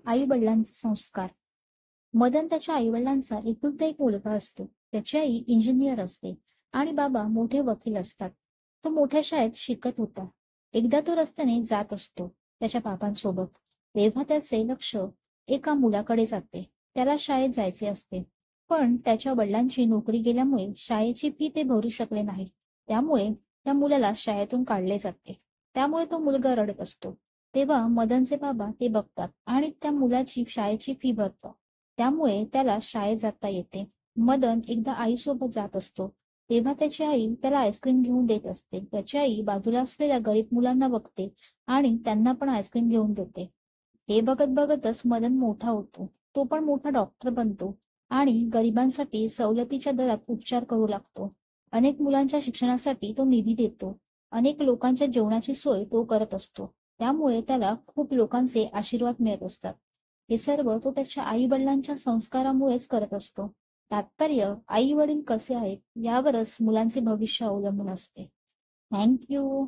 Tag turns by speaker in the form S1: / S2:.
S1: आई वडिलांचे संस्कार. मदन त्याच्या आई वडिलांचा एकुलता एक मुलगा असतो. त्याची आई इंजिनियर असते आणि बाबा मोठे वकील असतात. तो मोठ्या शाळेत शिकत होता. एकदा तो रस्त्याने जात असतो त्याच्या बाबांसोबत. तेव्हा त्याचे लक्ष एका मुलाकडे जाते. त्याला शाळेत जायचे असते, पण त्याच्या वडिलांची नोकरी गेल्यामुळे शाळेची फी ते भरू शकले नाही. त्यामुळे त्या मुलाला शाळेतून काढले जाते. त्यामुळे तो मुलगा रडत असतो. तेव्हा मदनचे बाबा ते बघतात आणि त्या मुलाची शाळेची फी भरतात. त्यामुळे त्याला शाळेत जाता येते. मदन एकदा आईसोबत जात असतो. तेव्हा त्याची आई त्याला आईस्क्रीम घेऊन देत असते. त्याची आई बाजूला असलेल्या गरीब मुलांना बघते आणि त्यांना पण आईस्क्रीम घेऊन देते. हे बघत बघतच मदन मोठा होतो. तो पण मोठा डॉक्टर बनतो आणि गरिबांसाठी सवलतीच्या दरात उपचार करू लागतो. अनेक मुलांच्या शिक्षणासाठी तो निधी देतो. अनेक लोकांच्या जेवणाची सोय तो करत असतो. त्यामुळे त्याला खूप लोकांचे आशीर्वाद मिळत असतात. हे सर्व तो त्याच्या आई वडिलांच्या संस्कारामुळेच करत असतो. तात्पर्य, आई वडील कसे आहेत यावरच मुलांचे भविष्य अवलंबून असते. Thank you.